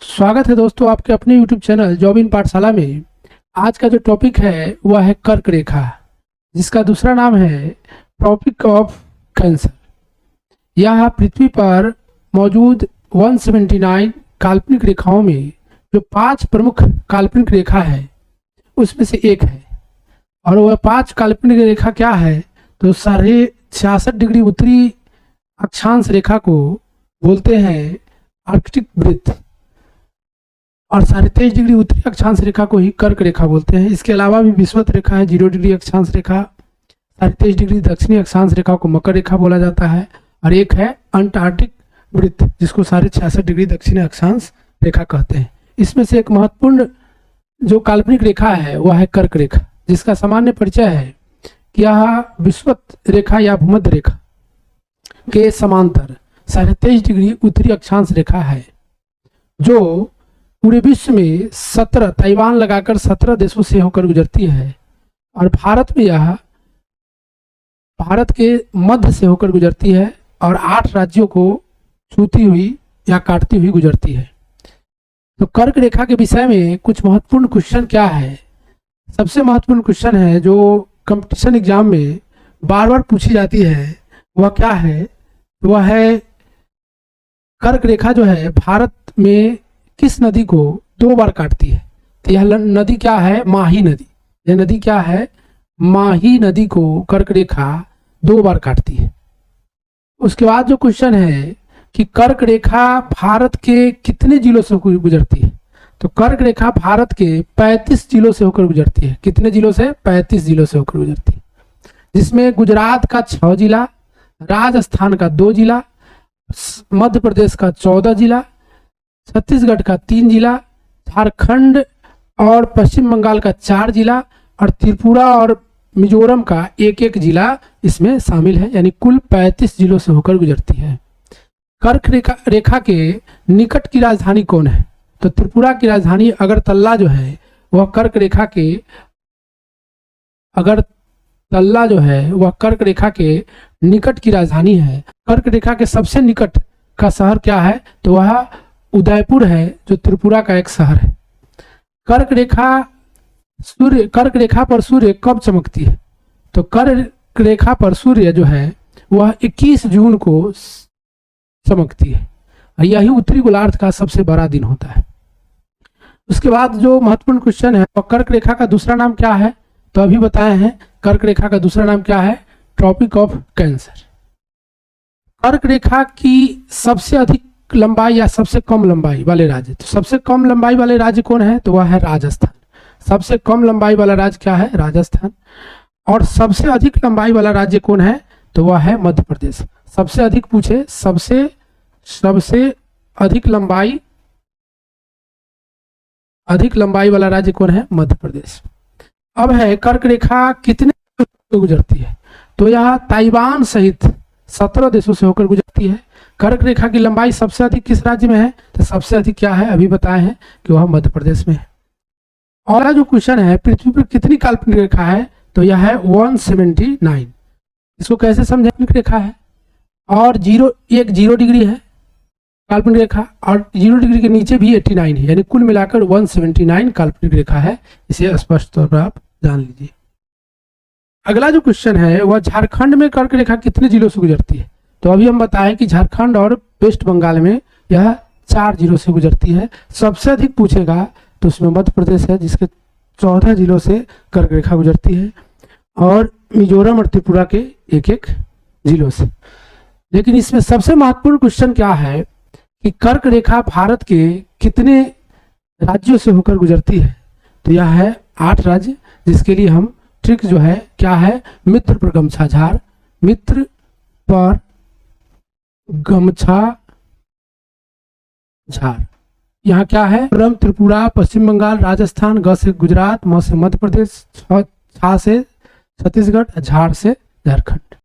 स्वागत है दोस्तों आपके अपने YouTube चैनल जॉब इन पाठशाला में। आज का जो टॉपिक है वह है कर्क रेखा, जिसका दूसरा नाम है ट्रॉपिक ऑफ कैंसर। यह पृथ्वी पर मौजूद 179 काल्पनिक रेखाओं में जो 5 प्रमुख काल्पनिक रेखा है उसमें से एक है। और वह 5 काल्पनिक रेखा क्या है तो 66.5 डिग्री उत्तरी अक्षांश रेखा को बोलते हैं आर्कटिक वृत्त, और 23.5 डिग्री उत्तरी अक्षांश रेखा को ही कर्क रेखा बोलते हैं। इसके अलावा भी विषुवत रेखा है 0 डिग्री अक्षांश रेखा, 23.5 डिग्री दक्षिणी अक्षांश रेखा को मकर रेखा बोला जाता है, और एक है अंटार्कटिक वृत्त जिसको 66.5 डिग्री दक्षिणी अक्षांश रेखा कहते हैं। इसमें से एक महत्वपूर्ण जो काल्पनिक रेखा है वह है कर्क रेखा, जिसका सामान्य परिचय है कि यह विषुवत रेखा या भूमध्य रेखा के समांतर 23.5 डिग्री उत्तरी अक्षांश रेखा है, जो पूरे विश्व में 17 ताइवान लगाकर 17 देशों से होकर गुजरती है। और भारत में यह भारत के मध्य से होकर गुजरती है और 8 राज्यों को छूती हुई या काटती हुई गुजरती है। तो कर्क रेखा के विषय में कुछ महत्वपूर्ण क्वेश्चन क्या है। सबसे महत्वपूर्ण क्वेश्चन है जो कंपटीशन एग्जाम में बार बार पूछी जाती है, वह क्या है, वह है कर्क रेखा जो है भारत में किस नदी को 2 बार काटती है। तो यह नदी क्या है, माही नदी। यह नदी क्या है, माही नदी को कर्क रेखा 2 बार काटती है। उसके बाद जो क्वेश्चन है कि कर्क रेखा भारत के कितने जिलों से गुजरती है। तो कर्क रेखा भारत के 35 जिलों से होकर गुजरती है। कितने जिलों से? 35 जिलों से होकर गुजरती है, जिसमें गुजरात का 6 जिला, राजस्थान का 2 जिला, मध्य प्रदेश का 14 जिला, छत्तीसगढ़ का 3 जिला, झारखंड और पश्चिम बंगाल का 4 जिला, और त्रिपुरा और मिजोरम का 1-1 जिला इसमें शामिल है। यानी कुल 35 जिलों से होकर गुजरती है। कर्क रेखा के निकट की राजधानी कौन है? तो त्रिपुरा की राजधानी अगरतला जो है वह कर्क रेखा के निकट की राजधानी है। कर्क रेखा के सबसे निकट का शहर क्या है तो वह उदयपुर है, जो त्रिपुरा का एक शहर है। कर्क रेखा पर सूर्य कब चमकती है? तो कर्क रेखा पर सूर्य जो है वह 21 जून को चमकती है, और यही उत्तरी गोलार्ध का सबसे बड़ा दिन होता है। उसके बाद जो महत्वपूर्ण क्वेश्चन है, कर्क रेखा का दूसरा नाम क्या है? तो अभी बताए हैं, कर्क रेखा का दूसरा नाम क्या है? Tropic of cancer. कर्क रेखा की सबसे अधिक लंबाई या सबसे कम लंबाई वाले राज्य, तो सबसे कम लंबाई वाले राज्य कौन है? तो वह है राजस्थान। सबसे कम लंबाई वाला राज्य क्या है? राजस्थान। और सबसे अधिक लंबाई वाला राज्य कौन है? तो वह है मध्य प्रदेश। सबसे अधिक पूछे, सबसे अधिक लंबाई वाला राज्य कौन है? मध्य प्रदेश। अब है कर्क रेखा कितने देशों से गुजरती है? तो यह ताइवान सहित 17 देशों से होकर गुजरती है। कर्क रेखा की लंबाई सबसे अधिक किस राज्य में है? तो सबसे अधिक क्या है, अभी बताए हैं कि वह मध्य प्रदेश में है। और जो क्वेश्चन है, पृथ्वी पर कितनी काल्पनिक रेखा है? तो यह है 179। इसको कैसे समझे? काल्पनिक रेखा है और 0 डिग्री है काल्पनिक रेखा, और 0 डिग्री के नीचे भी 89 है, यानी कुल मिलाकर 179 काल्पनिक रेखा है। इसे स्पष्ट तौर पर आप जान लीजिए। अगला जो क्वेश्चन है वह झारखंड में कर्क रेखा कितने जिलों से गुजरती है? तो अभी हम बताएं कि झारखंड और वेस्ट बंगाल में यह 4 जिलों से गुजरती है। सबसे अधिक पूछेगा तो उसमें मध्य प्रदेश है, जिसके 14 जिलों से कर्क रेखा गुजरती है, और मिजोरम और त्रिपुरा के 1-1 जिलों से। लेकिन इसमें सबसे महत्वपूर्ण क्वेश्चन क्या है कि कर्क रेखा भारत के कितने राज्यों से होकर गुजरती है? तो यह है 8 राज्य, जिसके लिए हम ट्रिक जो है क्या है, मित्र पर गमछा झार। मित्र पर गमछा झार। यहाँ क्या है? त्रिपुरा, पश्चिम बंगाल, राजस्थान, ग से गुजरात, म से मध्य प्रदेश, छ से छत्तीसगढ़, झार से झारखंड।